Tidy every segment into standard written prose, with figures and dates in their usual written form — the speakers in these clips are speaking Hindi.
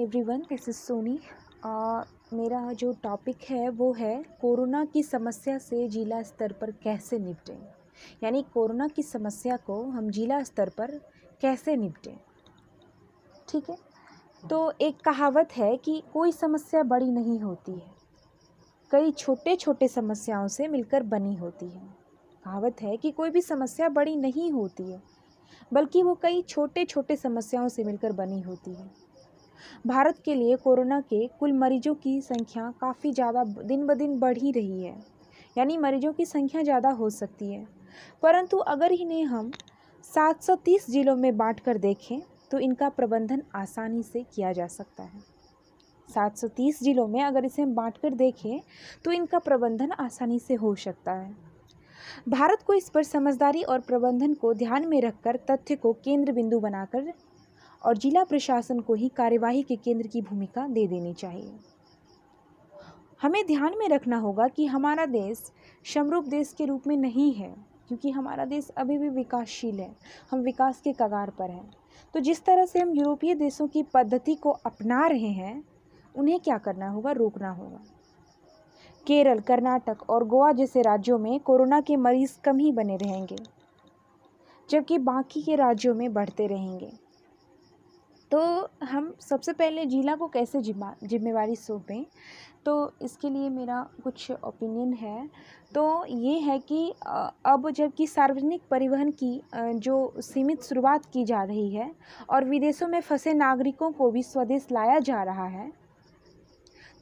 Everyone, this is Soni. मेरा जो टॉपिक है वो है कोरोना की समस्या से जिला स्तर पर कैसे निपटें। यानी कोरोना की समस्या को हम जिला स्तर पर कैसे निपटें। ठीक है, तो एक कहावत है कि कोई समस्या बड़ी नहीं होती है, कई छोटे छोटे समस्याओं से मिलकर बनी होती है। कहावत है कि कोई भी समस्या बड़ी नहीं होती है, बल्कि वो कई छोटे छोटे समस्याओं से मिलकर बनी होती है। भारत के लिए कोरोना के कुल मरीजों की संख्या काफ़ी ज़्यादा दिन ब दिन बढ़ ही रही है। यानी मरीजों की संख्या ज़्यादा हो सकती है, परंतु अगर इन्हें हम 730 जिलों में बांट कर देखें तो इनका प्रबंधन आसानी से किया जा सकता है। 730 जिलों में अगर इसे हम बांट कर देखें तो इनका प्रबंधन आसानी से हो सकता है। भारत को इस पर समझदारी और प्रबंधन को ध्यान में रखकर तथ्य को केंद्र बिंदु बनाकर और जिला प्रशासन को ही कार्यवाही के केंद्र की भूमिका दे देनी चाहिए। हमें ध्यान में रखना होगा कि हमारा देश समरूप देश के रूप में नहीं है, क्योंकि हमारा देश अभी भी विकासशील है, हम विकास के कगार पर हैं। तो जिस तरह से हम यूरोपीय देशों की पद्धति को अपना रहे हैं, उन्हें क्या करना होगा, रोकना होगा। केरल, कर्नाटक और गोवा जैसे राज्यों में कोरोना के मरीज कम ही बने रहेंगे, जबकि बाकी के राज्यों में बढ़ते रहेंगे। तो हम सबसे पहले जिला को कैसे जिम्मेवारी सौंपें, तो इसके लिए मेरा कुछ ओपिनियन है। तो ये है कि अब जबकि सार्वजनिक परिवहन की जो सीमित शुरुआत की जा रही है और विदेशों में फंसे नागरिकों को भी स्वदेश लाया जा रहा है,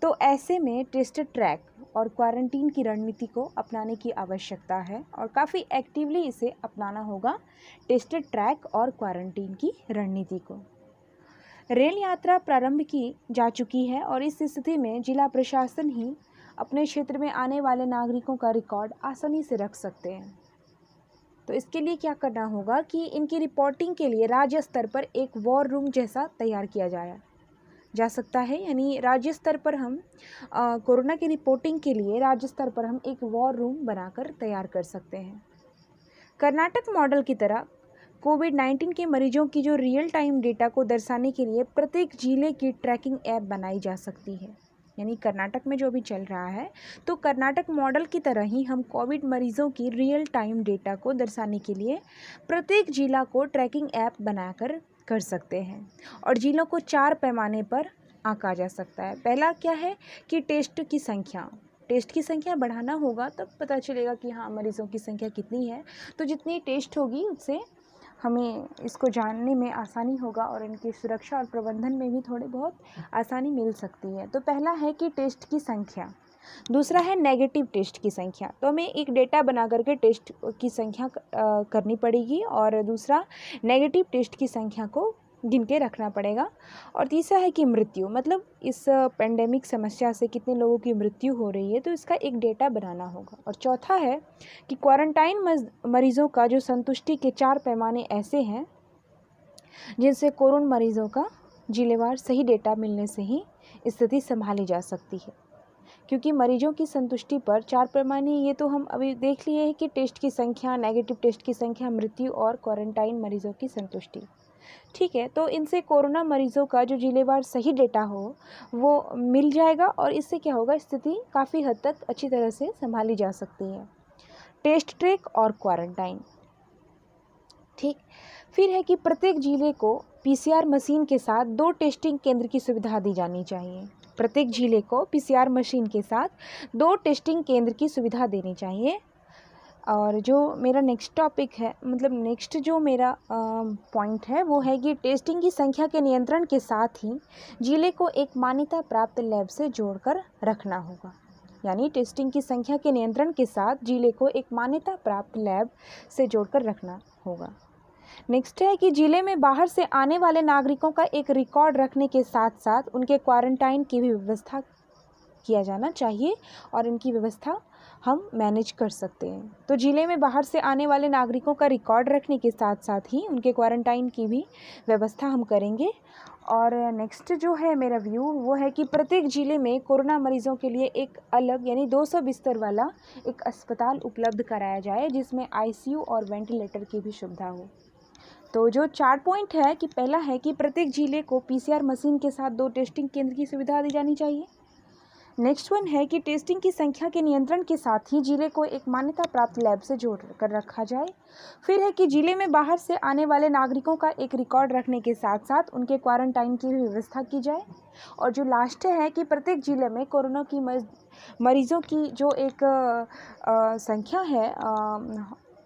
तो ऐसे में टेस्ट ट्रैक और क्वारंटीन की रणनीति को अपनाने की आवश्यकता है और काफ़ी एक्टिवली इसे अपनाना होगा, टेस्ट ट्रैक और क्वारंटीन की रणनीति को। रेल यात्रा प्रारंभ की जा चुकी है और इस स्थिति में जिला प्रशासन ही अपने क्षेत्र में आने वाले नागरिकों का रिकॉर्ड आसानी से रख सकते हैं। तो इसके लिए क्या करना होगा कि इनकी रिपोर्टिंग के लिए राज्य स्तर पर एक वॉर रूम जैसा तैयार किया जा सकता है। यानी राज्य स्तर पर हम कोरोना की रिपोर्टिंग के लिए राज्य स्तर पर हम एक वॉर रूम बनाकर तैयार कर सकते हैं। कर्नाटक मॉडल की तरह कोविड-19 के मरीजों की जो रियल टाइम डेटा को दर्शाने के लिए प्रत्येक जिले की ट्रैकिंग ऐप बनाई जा सकती है। यानी कर्नाटक में जो भी चल रहा है, तो कर्नाटक मॉडल की तरह ही हम कोविड मरीजों की रियल टाइम डेटा को दर्शाने के लिए प्रत्येक जिला को ट्रैकिंग ऐप बनाकर कर सकते हैं और जिलों को 4 पैमाने पर आंका जा सकता है। पहला क्या है कि टेस्ट की संख्या बढ़ाना होगा, तब पता चलेगा कि हाँ मरीजों की संख्या कितनी है। तो जितनी टेस्ट होगी उससे हमें इसको जानने में आसानी होगा और इनकी सुरक्षा और प्रबंधन में भी थोड़ी बहुत आसानी मिल सकती है। तो पहला है कि टेस्ट की संख्या, दूसरा है नेगेटिव टेस्ट की संख्या। तो हमें एक डेटा बना करके टेस्ट की संख्या करनी पड़ेगी और दूसरा नेगेटिव टेस्ट की संख्या को गिन के रखना पड़ेगा। और तीसरा है कि मृत्यु, मतलब इस पेंडेमिक समस्या से कितने लोगों की मृत्यु हो रही है, तो इसका एक डेटा बनाना होगा। और चौथा है कि क्वारंटाइन मरीजों का जो संतुष्टि के 4 पैमाने ऐसे हैं जिनसे कोरोना मरीजों का जिलेवार सही डेटा मिलने से ही स्थिति संभाली जा सकती है। क्योंकि मरीजों की संतुष्टि पर 4 पैमाने ये तो हम अभी देख लिए हैं कि टेस्ट की संख्या, नेगेटिव टेस्ट की संख्या, मृत्यु और क्वारंटाइन मरीजों की संतुष्टि। ठीक है, तो इनसे कोरोना मरीजों का जो जिलेवार सही डेटा हो वो मिल जाएगा और इससे क्या होगा, स्थिति काफ़ी हद तक अच्छी तरह से संभाली जा सकती है। टेस्ट ट्रैक और क्वारंटाइन, ठीक। फिर है कि प्रत्येक जिले को पीसीआर मशीन के साथ 2 टेस्टिंग केंद्र की सुविधा दी जानी चाहिए। प्रत्येक जिले को पीसीआर मशीन के साथ 2 टेस्टिंग केंद्र की सुविधा देनी चाहिए। और जो मेरा नेक्स्ट टॉपिक है, मतलब नेक्स्ट जो मेरा पॉइंट है वो है कि टेस्टिंग की संख्या के नियंत्रण के साथ ही जिले को एक मान्यता प्राप्त लैब से जोड़कर रखना होगा। यानी टेस्टिंग की संख्या के नियंत्रण के साथ जिले को एक मान्यता प्राप्त लैब से जोड़कर रखना होगा। नेक्स्ट है कि जिले में बाहर से आने वाले नागरिकों का एक रिकॉर्ड रखने के साथ साथ उनके क्वारंटाइन की भी व्यवस्था किया जाना चाहिए और इनकी व्यवस्था हम मैनेज कर सकते हैं। तो ज़िले में बाहर से आने वाले नागरिकों का रिकॉर्ड रखने के साथ साथ ही उनके क्वारंटाइन की भी व्यवस्था हम करेंगे। और नेक्स्ट जो है मेरा व्यू वो है कि प्रत्येक ज़िले में कोरोना मरीजों के लिए एक अलग यानी 200 बिस्तर वाला एक अस्पताल उपलब्ध कराया जाए, जिसमें आईसीयू और वेंटिलेटर की भी सुविधा हो। तो जो 4 पॉइंट है कि पहला है कि प्रत्येक जिले को पीसीआर मशीन के साथ 2 टेस्टिंग केंद्र की सुविधा दी जानी चाहिए। नेक्स्ट वन है कि टेस्टिंग की संख्या के नियंत्रण के साथ ही जिले को एक मान्यता प्राप्त लैब से जोड़ कर रखा जाए। फिर है कि जिले में बाहर से आने वाले नागरिकों का एक रिकॉर्ड रखने के साथ साथ उनके क्वारंटाइन की भी व्यवस्था की जाए। और जो लास्ट है कि प्रत्येक जिले में कोरोना की मरीजों की जो एक संख्या है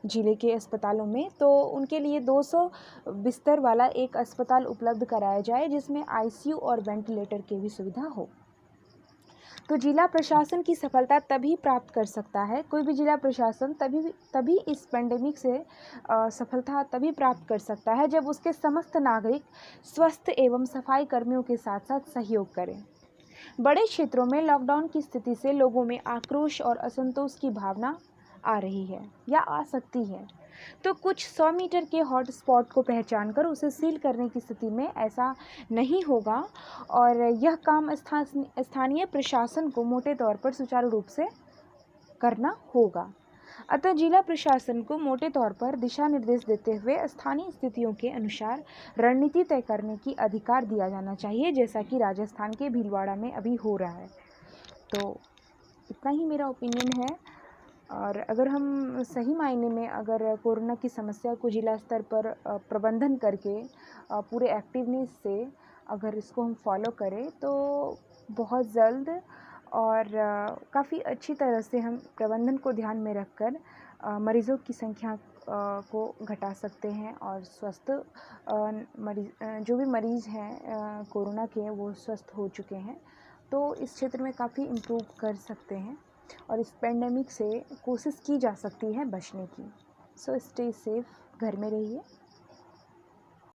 जिले के अस्पतालों में, तो उनके लिए 200 बिस्तर वाला एक अस्पताल उपलब्ध कराया जाए जिसमें आईसीयू और वेंटिलेटर की भी सुविधा हो। तो जिला प्रशासन की सफलता तभी प्राप्त कर सकता है, कोई भी जिला प्रशासन तभी इस पेंडेमिक से सफलता तभी प्राप्त कर सकता है जब उसके समस्त नागरिक स्वस्थ एवं सफाई कर्मियों के साथ साथ सहयोग करें। बड़े क्षेत्रों में लॉकडाउन की स्थिति से लोगों में आक्रोश और असंतोष की भावना आ रही है या आ सकती है, तो कुछ 100 मीटर के हॉट स्पॉट को पहचान कर उसे सील करने की स्थिति में ऐसा नहीं होगा और यह काम स्थानीय प्रशासन को मोटे तौर पर सुचारू रूप से करना होगा। अतः जिला प्रशासन को मोटे तौर पर दिशा निर्देश देते हुए स्थानीय स्थितियों के अनुसार रणनीति तय करने की अधिकार दिया जाना चाहिए, जैसा कि राजस्थान के भीलवाड़ा में अभी हो रहा है। तो इतना ही मेरा ओपिनियन है। और अगर हम सही मायने में अगर कोरोना की समस्या को जिला स्तर पर प्रबंधन करके पूरे एक्टिवनेस से अगर इसको हम फॉलो करें तो बहुत जल्द और काफ़ी अच्छी तरह से हम प्रबंधन को ध्यान में रखकर मरीज़ों की संख्या को घटा सकते हैं और स्वस्थ जो भी मरीज़ हैं कोरोना के वो स्वस्थ हो चुके हैं, तो इस क्षेत्र में काफ़ी इम्प्रूव कर सकते हैं और इस पेंडेमिक से कोशिश की जा सकती है बचने की। सो स्टे सेफ, घर में रहिए।